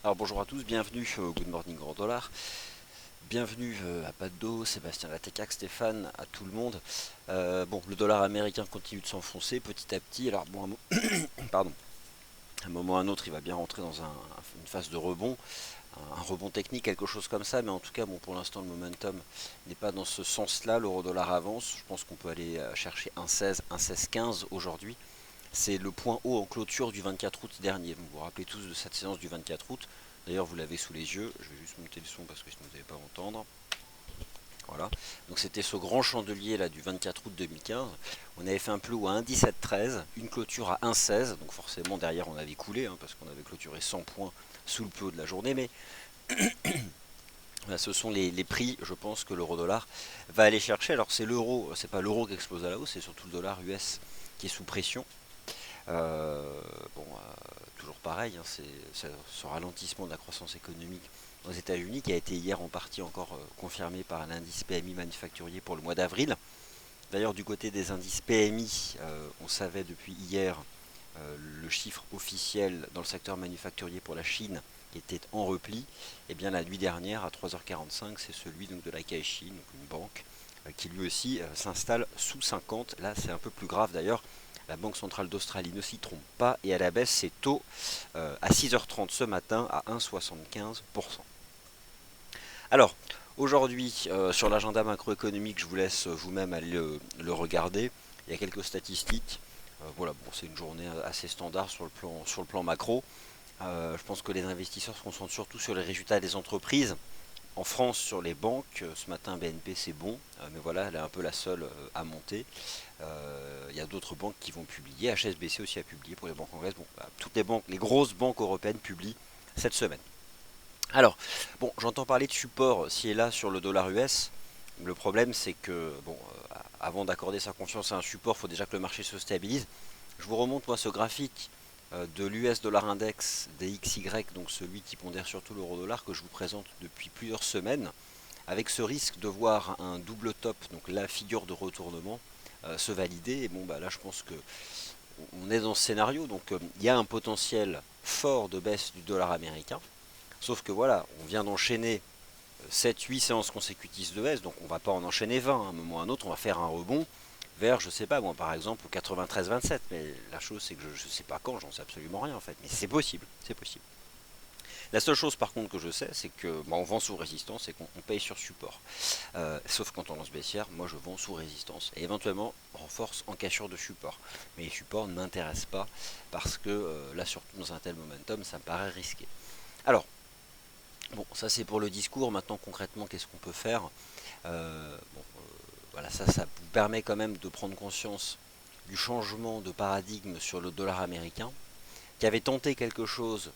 Alors bonjour à tous, bienvenue au Good Morning Euro Dollar. Bienvenue à Paddo, Sébastien Latécac, Stéphane, à tout le monde. Bon, le dollar américain continue de s'enfoncer petit à petit. Alors bon, pardon, à un moment ou à un autre, il va bien rentrer dans une phase de rebond, un rebond technique, quelque chose comme ça. Mais en tout cas, bon, pour l'instant, le momentum n'est pas dans ce sens-là. L'euro dollar avance. Je pense qu'on peut aller chercher 1,16, 1,1615 aujourd'hui. C'est le point haut en clôture du 24 août dernier. Vous vous rappelez tous de cette séance du 24 août. D'ailleurs, vous l'avez sous les yeux. Je vais juste monter le son parce que sinon vous n'allez pas entendre. Voilà. Donc c'était ce grand chandelier là du 24 août 2015. On avait fait un plus haut à 1,1713, une clôture à 1,16. Donc forcément derrière on avait coulé parce qu'on avait clôturé 100 points sous le plus haut de la journée. Mais ce sont les prix, je pense, que l'euro dollar va aller chercher. Alors c'est l'euro, c'est pas l'euro qui explose à la hausse, c'est surtout le dollar US qui est sous pression. Bon, toujours pareil, c'est ce ralentissement de la croissance économique aux États-Unis qui a été hier en partie encore confirmé par l'indice PMI manufacturier pour le mois d'avril. D'ailleurs, du côté des indices PMI, on savait depuis hier le chiffre officiel dans le secteur manufacturier pour la Chine qui était en repli. Et bien la nuit dernière à 3h45, c'est celui donc de la Caixin, donc une banque qui lui aussi s'installe sous 50. Là, c'est un peu plus grave d'ailleurs. La Banque centrale d'Australie ne s'y trompe pas et à la baisse ses taux à 6h30 ce matin à 1,75%. Alors, aujourd'hui, sur l'agenda macroéconomique, je vous laisse vous-même aller le regarder. Il y a quelques statistiques. Voilà, bon, c'est une journée assez standard sur le plan macro. Je pense que les investisseurs se concentrent surtout sur les résultats des entreprises. En France, sur les banques, ce matin BNP c'est bon, mais voilà, elle est un peu la seule à monter. Il y a d'autres banques qui vont publier. HSBC aussi a publié pour les banques anglaises. Bon, bah, toutes les banques, les grosses banques européennes publient cette semaine. Alors, bon, j'entends parler de support ci et là sur le dollar US. Le problème, c'est que, bon, avant d'accorder sa confiance à un support, il faut déjà que le marché se stabilise. Je vous remonte, moi, ce graphique de l'US Dollar Index DXY, donc celui qui pondère surtout l'euro dollar, que je vous présente depuis plusieurs semaines, avec ce risque de voir un double top, donc la figure de retournement, se valider. Et bon, bah là, je pense que on est dans ce scénario, donc il y a un potentiel fort de baisse du dollar américain. Sauf que voilà, on vient d'enchaîner 7-8 séances consécutives de baisse, donc on ne va pas en enchaîner 20, à un moment ou à un autre, on va faire un rebond vers, je sais pas, moi par exemple, 93-27. Mais la chose, c'est que je ne sais pas quand, j'en sais absolument rien en fait. Mais c'est possible, c'est possible. La seule chose par contre que je sais, c'est que on vend sous résistance et qu'on paye sur support. Sauf quand on lance baissière, moi je vends sous résistance. Et éventuellement, renforce en cassure de support. Mais les supports ne m'intéressent pas parce que là, surtout dans un tel momentum, ça me paraît risqué. Alors, bon, ça c'est pour le discours. Maintenant, concrètement, qu'est-ce qu'on peut faire voilà, ça vous permet quand même de prendre conscience du changement de paradigme sur le dollar américain, qui avait tenté quelque chose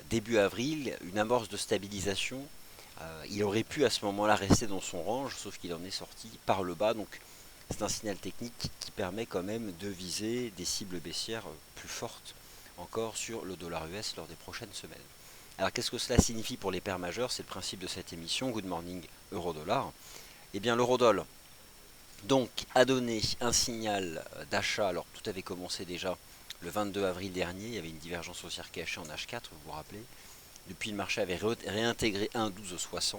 début avril, une amorce de stabilisation. Il aurait pu à ce moment-là rester dans son range, sauf qu'il en est sorti par le bas. Donc c'est un signal technique qui permet quand même de viser des cibles baissières plus fortes encore sur le dollar US lors des prochaines semaines. Alors qu'est-ce que cela signifie pour les paires majeures? C'est le principe de cette émission, Good Morning Euro-Dollar. Eh bien l'euro-dollar donc a donné un signal d'achat. Alors tout avait commencé déjà le 22 avril dernier, il y avait une divergence haussière cachée en H4, vous vous rappelez. Depuis, le marché avait réintégré 1,1260.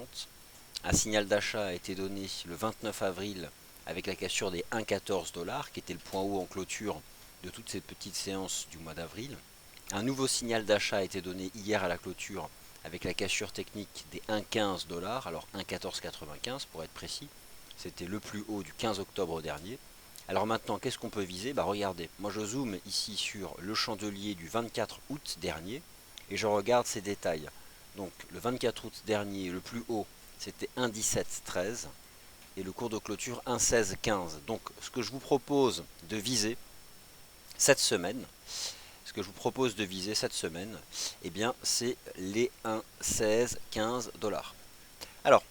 Un signal d'achat a été donné le 29 avril avec la cassure des 1,14 $, qui était le point haut en clôture de toute cette petite séance du mois d'avril. Un nouveau signal d'achat a été donné hier à la clôture avec la cassure technique des 1,15 $, alors 1,1495 pour être précis. C'était le plus haut du 15 octobre dernier. Alors maintenant, qu'est-ce qu'on peut viser? Regardez, moi je zoome ici sur le chandelier du 24 août dernier et je regarde ces détails. Donc le 24 août dernier, le plus haut, c'était 1,1713 et le cours de clôture 1,1615. Donc ce que je vous propose de viser cette semaine, eh bien c'est les 1,1615 $. Alors,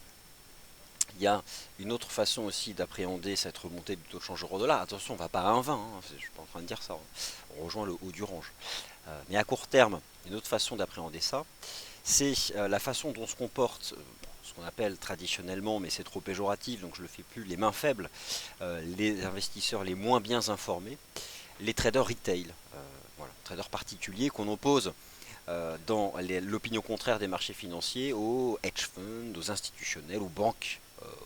il y a une autre façon aussi d'appréhender cette remontée du taux de change euro-dollar. Attention, on ne va pas à 1,20, je ne suis pas en train de dire ça. On rejoint le haut du range. Mais à court terme, une autre façon d'appréhender ça, c'est la façon dont se comportent ce qu'on appelle traditionnellement, mais c'est trop péjoratif, donc je ne le fais plus, les mains faibles, les investisseurs les moins bien informés, les traders retail, voilà, traders particuliers qu'on oppose dans l'opinion contraire des marchés financiers aux hedge funds, aux institutionnels, aux banques,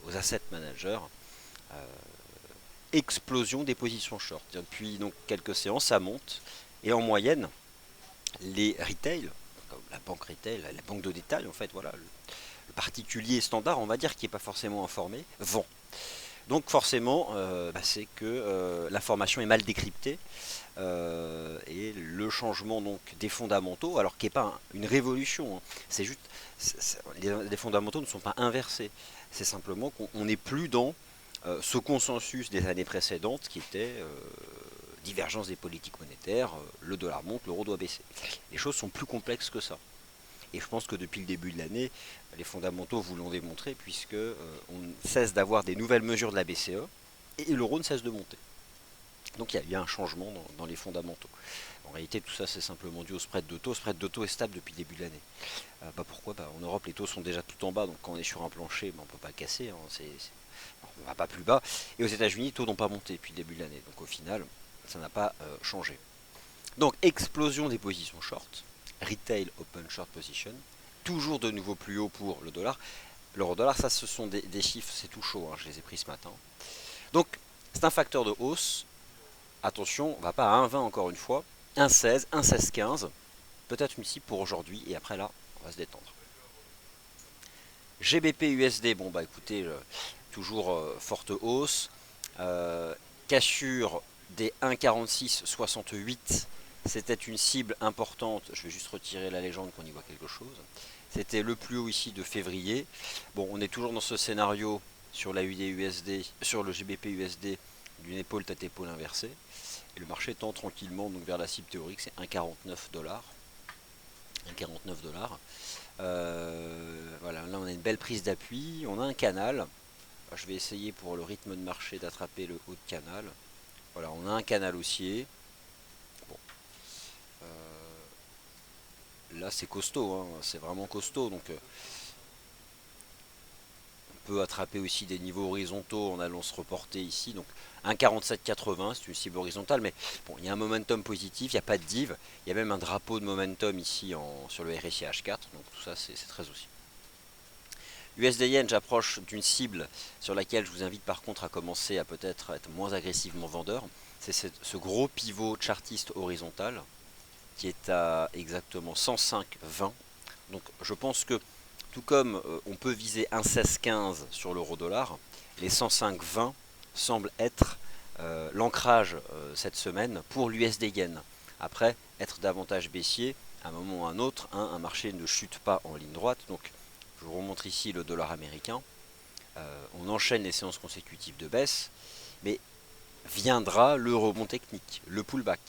aux asset managers. Euh, Explosion des positions short. Depuis donc quelques séances, ça monte. Et en moyenne, les retail, comme la banque retail, la banque de détail en fait, voilà, le particulier standard, on va dire, qui n'est pas forcément informé, vend. Donc forcément, c'est que l'information est mal décryptée et le changement donc des fondamentaux, alors qui n'est pas une révolution, hein, c'est juste, les fondamentaux ne sont pas inversés. C'est simplement qu'on n'est plus dans ce consensus des années précédentes qui était divergence des politiques monétaires, le dollar monte, l'euro doit baisser. Les choses sont plus complexes que ça. Et je pense que depuis le début de l'année, les fondamentaux vous l'ont démontré, puisque on cesse d'avoir des nouvelles mesures de la BCE et l'euro ne cesse de monter. Donc il y a un changement dans les fondamentaux. En réalité, tout ça, c'est simplement dû au spread de taux. Le spread de taux est stable depuis le début de l'année. Pourquoi En Europe, les taux sont déjà tout en bas, donc quand on est sur un plancher, on ne peut pas casser. Hein, on ne va pas plus bas. Et aux États-Unis, les taux n'ont pas monté depuis le début de l'année. Donc au final, ça n'a pas changé. Donc explosion des positions short. Retail open short position. Toujours de nouveau plus haut pour le dollar. L'euro-dollar, ça, ce sont des chiffres, c'est tout chaud. Hein, je les ai pris ce matin. Donc, c'est un facteur de hausse. Attention, on ne va pas à 1,20 encore une fois. 1,16, 1,16,15. Peut-être une cible pour aujourd'hui. Et après là, on va se détendre. GBP USD, bon bah écoutez, toujours forte hausse. Cassure des 1,4668. C'était une cible importante. Je vais juste retirer la légende qu'on y voit quelque chose. C'était le plus haut ici de février. Bon, on est toujours dans ce scénario sur la UD-USD, sur le GBP USD, d'une épaule tête épaule inversée. Et le marché tend tranquillement donc vers la cible théorique, c'est 1,49 dollars. 1,49 dollars. Voilà, là on a une belle prise d'appui. On a un canal. Je vais essayer pour le rythme de marché d'attraper le haut de canal. Voilà, on a un canal haussier. Bon. Là c'est costaud, hein, c'est vraiment costaud. Donc on peut attraper aussi des niveaux horizontaux en allant se reporter ici. Donc 1,4780, c'est une cible horizontale, mais bon, il y a un momentum positif, il n'y a pas de div, il y a même un drapeau de momentum ici sur le RSI H4, donc tout ça c'est très aussi. USD Yen, j'approche d'une cible sur laquelle je vous invite par contre à commencer à peut-être être moins agressivement vendeur. C'est ce gros pivot chartiste horizontal qui est à exactement 105,20. Donc je pense que tout comme on peut viser 1,1615 sur l'euro-dollar, les 105,20 semblent être l'ancrage cette semaine pour l'USD Yen. Après, être davantage baissier, à un moment ou à un autre, hein, un marché ne chute pas en ligne droite. Donc je vous remontre ici le dollar américain. On enchaîne les séances consécutives de baisse, mais viendra le rebond technique, le pullback,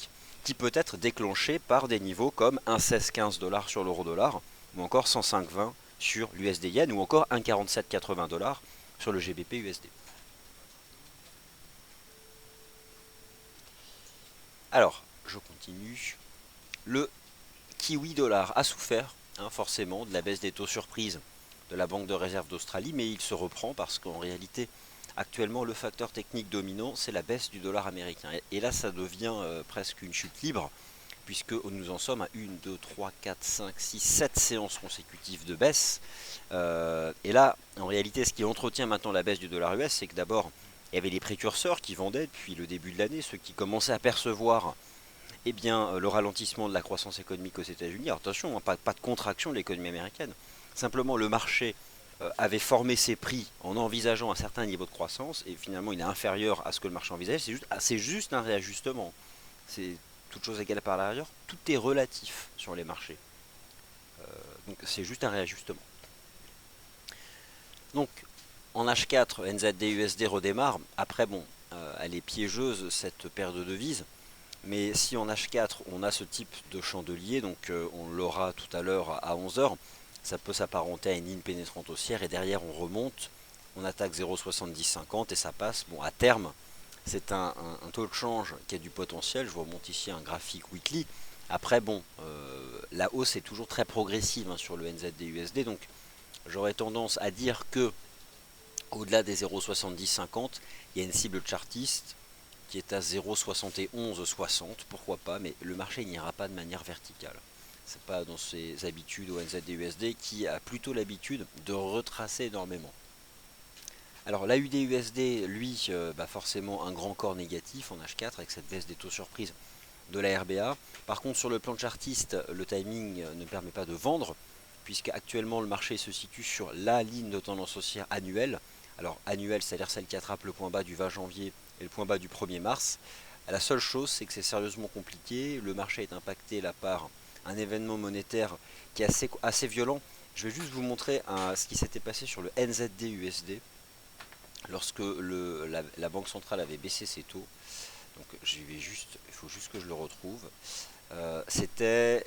qui peut être déclenché par des niveaux comme 1,1615 dollars sur l'euro-dollar, ou encore 105,20 sur l'USD Yen, ou encore 1,4780 dollars sur le GBP USD. Alors, je continue. Le kiwi dollar a souffert, hein, forcément, de la baisse des taux surprises de la Banque de réserve d'Australie, mais il se reprend parce qu'en réalité, actuellement, le facteur technique dominant, c'est la baisse du dollar américain. Et là, ça devient presque une chute libre, puisque nous en sommes à 1, 2, 3, 4, 5, 6, 7 séances consécutives de baisse. Et là, en réalité, ce qui entretient maintenant la baisse du dollar US, c'est que d'abord, il y avait les précurseurs qui vendaient depuis le début de l'année, ceux qui commençaient à percevoir le ralentissement de la croissance économique aux États-Unis. Alors attention, hein, pas de contraction de l'économie américaine. Simplement, le marché avait formé ses prix en envisageant un certain niveau de croissance et finalement il est inférieur à ce que le marché envisage. C'est juste un réajustement. C'est toute chose égale par l'arrière. Tout est relatif sur les marchés. Donc c'est juste un réajustement. Donc en H4, NZD-USD redémarre. Après, bon, elle est piégeuse cette paire de devises. Mais si en H4 on a ce type de chandelier, donc on l'aura tout à l'heure à 11h, ça peut s'apparenter à une ligne pénétrante haussière et derrière on remonte, on attaque 0,7050 et ça passe. Bon, à terme, c'est un taux de change qui a du potentiel. Je vous remonte ici un graphique weekly. Après, bon, la hausse est toujours très progressive, hein, sur le NZD-USD, donc j'aurais tendance à dire que au-delà des 0,7050, il y a une cible chartiste qui est à 0,7160, pourquoi pas, mais le marché n'ira pas de manière verticale. c'est pas dans ses habitudes au NZD-USD, qui a plutôt l'habitude de retracer énormément. Alors l'AUD-USD, lui, forcément un grand corps négatif en H4 avec cette baisse des taux surprises de la RBA. Par contre, sur le plan chartiste, le timing ne permet pas de vendre, puisque actuellement le marché se situe sur la ligne de tendance haussière annuelle. Alors annuelle, c'est-à-dire celle qui attrape le point bas du 20 janvier et le point bas du 1er mars. La seule chose, c'est que c'est sérieusement compliqué. Le marché est impacté là par un événement monétaire qui est assez violent. Je vais juste vous montrer ce qui s'était passé sur le NZD-USD lorsque la Banque centrale avait baissé ses taux. Donc il faut juste que je le retrouve. C'était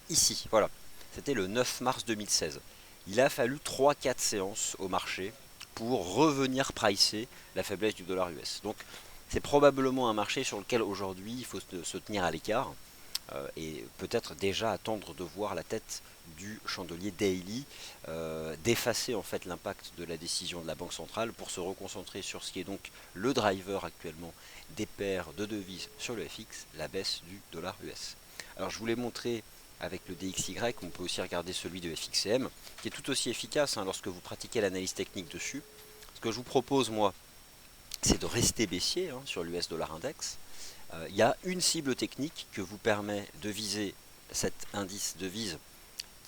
ici, voilà. C'était le 9 mars 2016. Il a fallu 3-4 séances au marché pour revenir pricer la faiblesse du dollar US. Donc c'est probablement un marché sur lequel aujourd'hui il faut se tenir à l'écart et peut-être déjà attendre de voir la tête du chandelier daily d'effacer en fait l'impact de la décision de la Banque centrale pour se reconcentrer sur ce qui est donc le driver actuellement des paires de devises sur le FX, la baisse du dollar US. Alors je vous l'ai montré avec le DXY, on peut aussi regarder celui de FXCM, qui est tout aussi efficace lorsque vous pratiquez l'analyse technique dessus. Ce que je vous propose moi, c'est de rester baissier sur l'US dollar index. Il y a une cible technique que vous permet de viser cet indice devise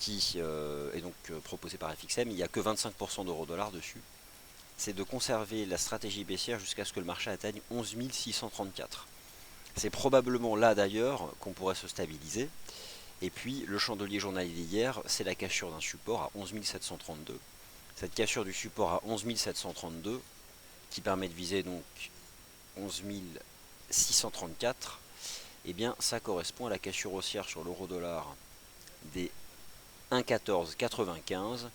qui est donc proposé par FXM. Il n'y a que 25% d'euro-dollar dessus. C'est de conserver la stratégie baissière jusqu'à ce que le marché atteigne 11 634. C'est probablement là d'ailleurs qu'on pourrait se stabiliser. Et puis le chandelier journalier d'hier, c'est la cassure d'un support à 11 732. Cette cassure du support à 11 732 qui permet de viser donc 11 634, et bien ça correspond à la cassure haussière sur l'euro-dollar des 1,1495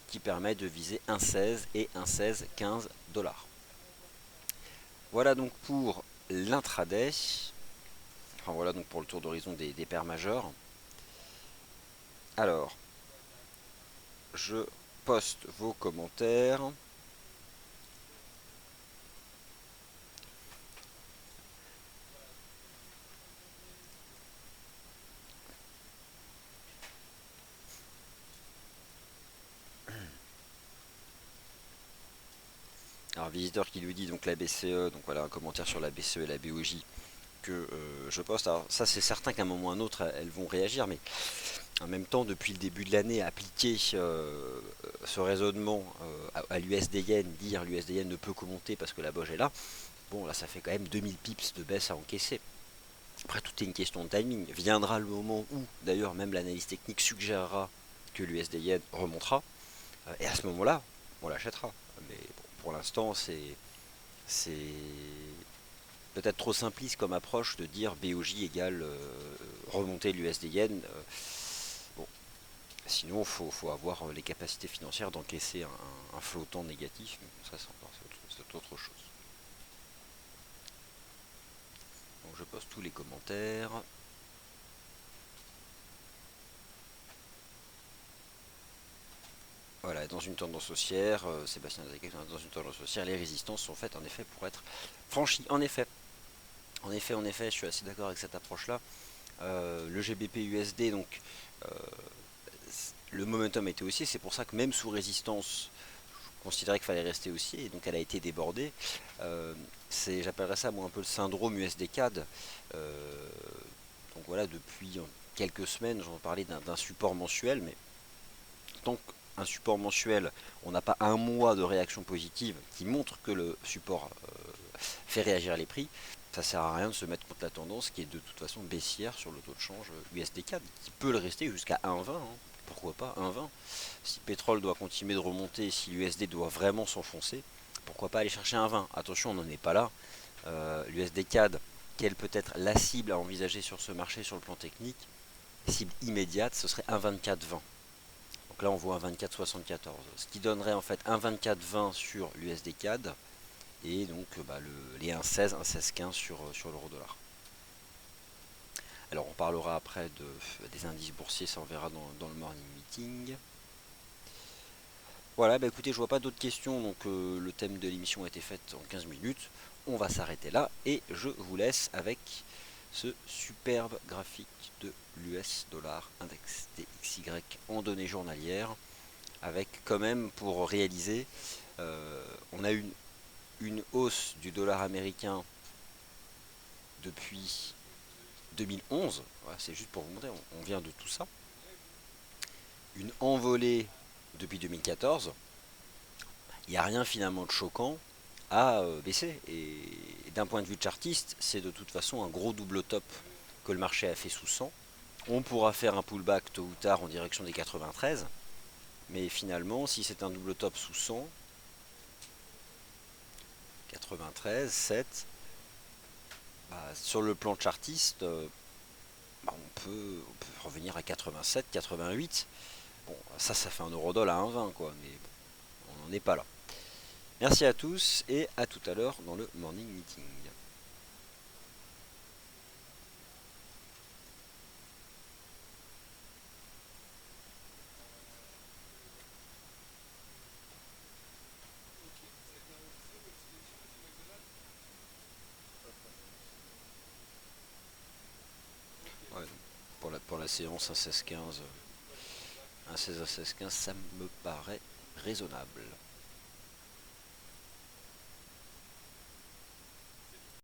qui permet de viser 1,16 et 1,1615 dollars. Voilà donc pour l'intraday. Enfin voilà donc pour le tour d'horizon des paires majeures. Alors, je poste vos commentaires. Alors, visiteur qui lui dit donc la BCE, donc voilà un commentaire sur la BCE et la BOJ que je poste. Alors, ça, c'est certain qu'à un moment ou à un autre, elles vont réagir, mais en même temps, depuis le début de l'année, appliquer ce raisonnement à l'USD Yen, dire l'USD Yen ne peut que monter parce que la BOJ est là, bon, là, ça fait quand même 2000 pips de baisse à encaisser. Après, tout est une question de timing. Viendra le moment où, d'ailleurs, même l'analyse technique suggérera que l'USD Yen remontera, et à ce moment-là, on l'achètera. Mais bon, pour l'instant, c'est peut-être trop simpliste comme approche de dire BOJ égale remontée de l'USD Yen. Bon, sinon, il faut avoir les capacités financières d'encaisser un flottant négatif. Ça, c'est autre chose. Donc, je poste tous les commentaires. Voilà, dans une tendance haussière, Sébastien Zaquet, dans une tendance haussière, les résistances sont faites en effet pour être franchies. En effet, je suis assez d'accord avec cette approche-là. Le GBP USD, donc le momentum était haussier, c'est pour ça que même sous résistance, je considérais qu'il fallait rester haussier, et donc elle a été débordée. J'appellerais ça moi un peu le syndrome USD CAD. Donc voilà, depuis quelques semaines, j'en parlais d'un support mensuel, mais tant qu'un support mensuel, on n'a pas un mois de réaction positive qui montre que le support fait réagir les prix, ça sert à rien de se mettre contre la tendance qui est de toute façon baissière sur le taux de change USD CAD, qui peut le rester jusqu'à 1,20. Pourquoi pas 1,20? Si le pétrole doit continuer de remonter, si l'USD doit vraiment s'enfoncer, pourquoi pas aller chercher 1,20? Attention, on n'en est pas là. L'USD CAD, quelle peut être la cible à envisager sur ce marché sur le plan technique? Cible immédiate, ce serait 1,2420. Donc là, on voit un 24,74, ce qui donnerait en fait un 24,20 sur l'USD CAD et donc les 1,16, 1,1615 sur l'euro dollar. Alors on parlera après des indices boursiers, ça on verra dans le morning meeting. Voilà, écoutez, je vois pas d'autres questions, donc le thème de l'émission a été fait en 15 minutes. On va s'arrêter là et je vous laisse avec ce superbe graphique de l'US dollar index DXY en données journalières, avec quand même pour réaliser, on a une hausse du dollar américain depuis 2011, voilà, c'est juste pour vous montrer, on vient de tout ça, une envolée depuis 2014, il n'y a rien finalement de choquant à baisser. Et d'un point de vue chartiste, c'est de toute façon un gros double top que le marché a fait sous 100. On pourra faire un pullback tôt ou tard en direction des 93, mais finalement, si c'est un double top sous 100, 93, 7, bah, sur le plan chartiste, bah, on peut revenir à 87, 88. Bon, ça fait un euro-dollar à 1,20 quoi, mais bon, on n'en est pas là. Merci à tous et à tout à l'heure dans le morning meeting. Ouais, pour la séance 1,16,15, 1,16 à 16,15, ça me paraît raisonnable.